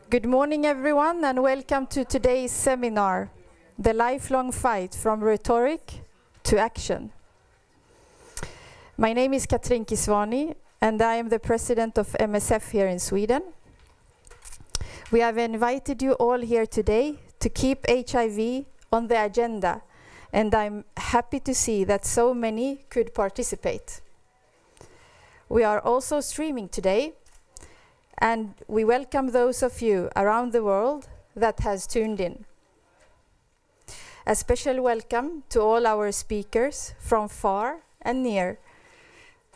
Good morning, everyone, and welcome to today's seminar, The Lifelong Fight from Rhetoric to Action. My name is Katrin Kisswani, and I am the president of MSF here in Sweden. We have invited you all here today to keep HIV on the agenda, and I'm happy to see that so many could participate. We are also streaming today, and we welcome those of you around the world that has tuned in. A special welcome to all our speakers from far and near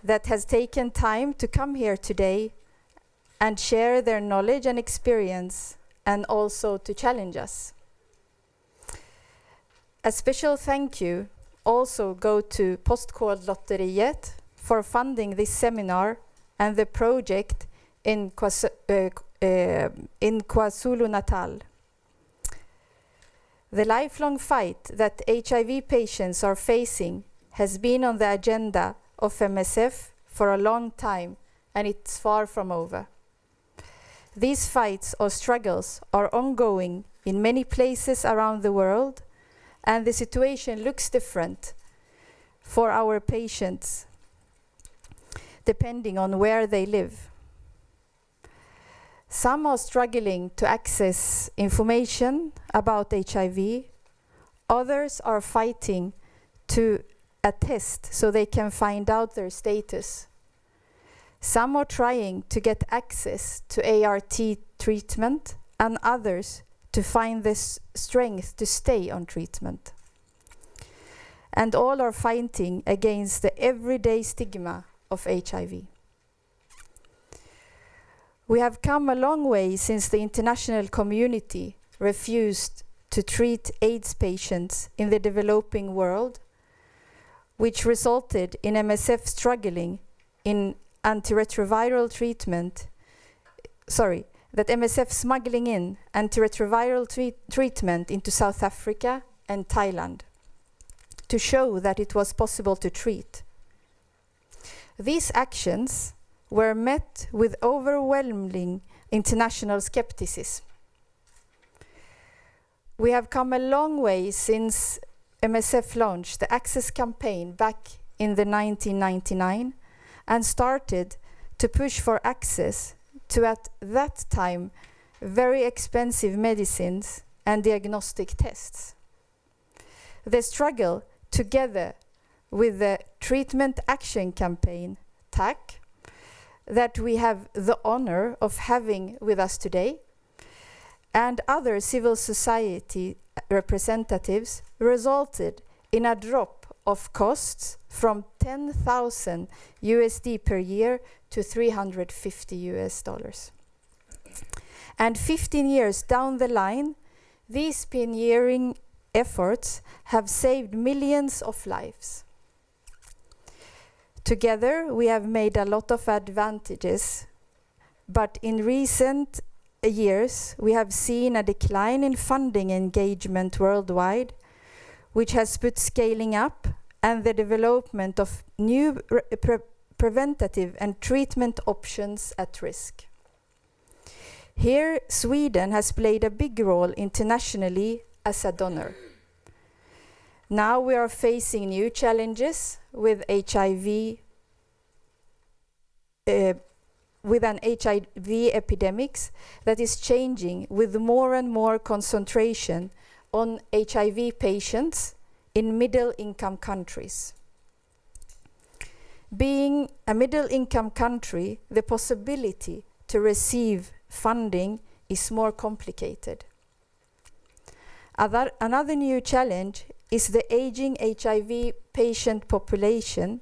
that has taken time to come here today and share their knowledge and experience, and also to challenge us. A special thank you also go to Postkodlotteriet for funding this seminar and the project in KwaZulu-Natal. The lifelong fight that HIV patients are facing has been on the agenda of MSF for a long time, and it's far from over. These fights or struggles are ongoing in many places around the world, and the situation looks different for our patients depending on where they live. Some are struggling to access information about HIV. Others are fighting to attest so they can find out their status. Some are trying to get access to ART treatment, and others to find the strength to stay on treatment. And all are fighting against the everyday stigma of HIV. We have come a long way since the international community refused to treat AIDS patients in the developing world, which resulted in MSF struggling in antiretroviral treatment, that MSF smuggling in antiretroviral treatment into South Africa and Thailand to show that it was possible to treat. These actions were met with overwhelming international skepticism. We have come a long way since MSF launched the Access campaign back in the 1999 and started to push for access to, at that time, very expensive medicines and diagnostic tests. The struggle, together with the Treatment Action Campaign, TAC, that we have the honor of having with us today, and other civil society representatives, resulted in a drop of costs from 10,000 USD per year to $350 US. And 15 years down the line, these pioneering efforts have saved millions of lives. Together, we have made a lot of advantages, but in recent years, we have seen a decline in funding engagement worldwide, which has put scaling up and the development of new preventative and treatment options at risk. Here, Sweden has played a big role internationally as a donor. Now we are facing new challenges with HIV, with an HIV epidemic that is changing with more and more concentration on HIV patients in middle-income countries. Being a middle-income country, the possibility to receive funding is more complicated. Another new challenge is the aging HIV patient population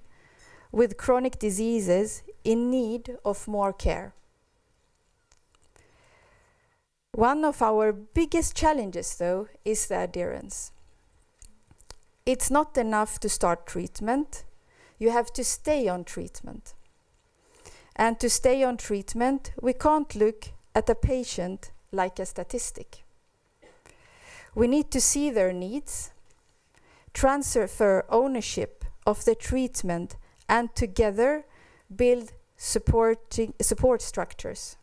with chronic diseases in need of more care. One of our biggest challenges, though, is the adherence. It's not enough to start treatment. You have to stay on treatment. And to stay on treatment, we can't look at a patient like a statistic. We need to see their needs, transfer ownership of the treatment, and together build support structures.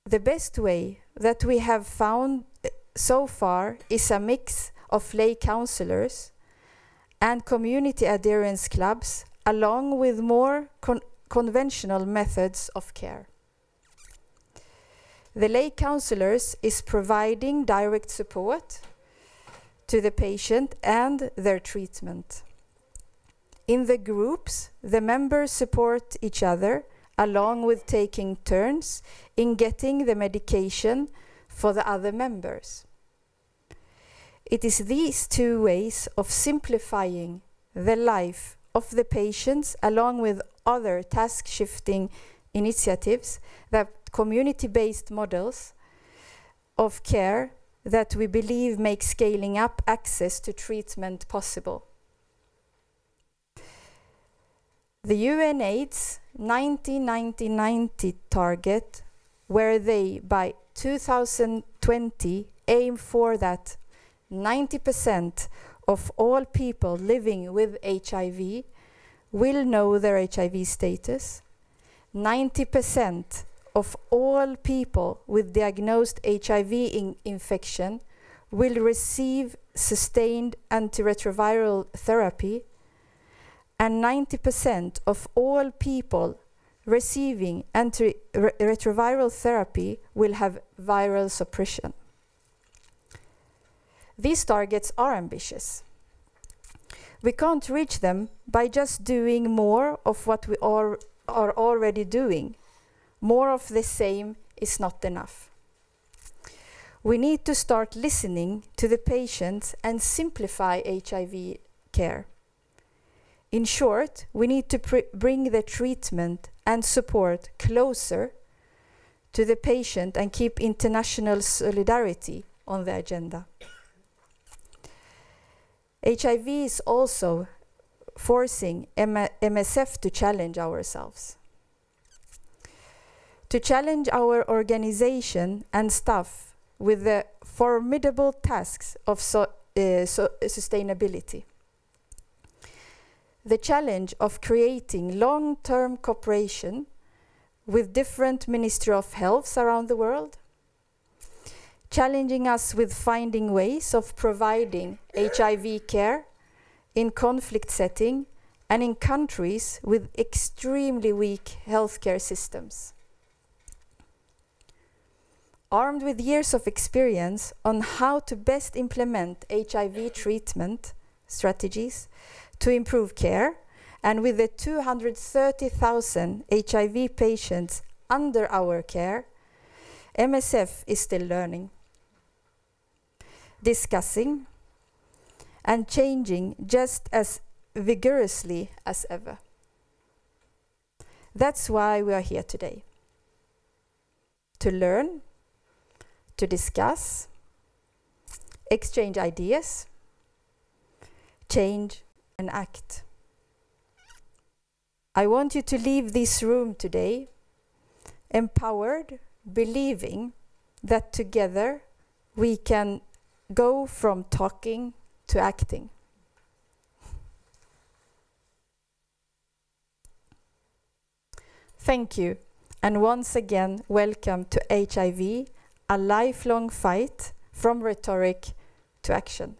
The best way that we have found so far is a mix of lay counselors and community adherence clubs, along with more conventional methods of care. The lay counselors is providing direct support to the patient and their treatment. In the groups, the members support each other, along with taking turns in getting the medication for the other members. It is these two ways of simplifying the life of the patients, along with other task-shifting initiatives, that community-based models of care that we believe make scaling up access to treatment possible. The UNAIDS 90-90-90 target, where they by 2020 aim for that 90% of all people living with HIV will know their HIV status, 90% of all people with diagnosed HIV infection will receive sustained antiretroviral therapy, and 90% of all people receiving antiretroviral therapy will have viral suppression. These targets are ambitious. We can't reach them by just doing more of what we are already doing. More of the same is not enough. We need to start listening to the patients and simplify HIV care. In short, we need to bring the treatment and support closer to the patient and keep international solidarity on the agenda. HIV is also forcing MSF to challenge ourselves, to challenge our organization and staff with the formidable tasks of sustainability. The challenge of creating long-term cooperation with different Ministry of Healths around the world, challenging us with finding ways of providing HIV care in conflict setting and in countries with extremely weak healthcare systems. Armed with years of experience on how to best implement HIV treatment strategies to improve care, and with the 230,000 HIV patients under our care, MSF is still learning, discussing, and changing just as vigorously as ever. That's why we are here today. To learn, to discuss, exchange ideas, change and act. I want you to leave this room today empowered, believing that together we can go from talking to acting. Thank you, and once again, welcome to HIV, a lifelong fight from rhetoric to action.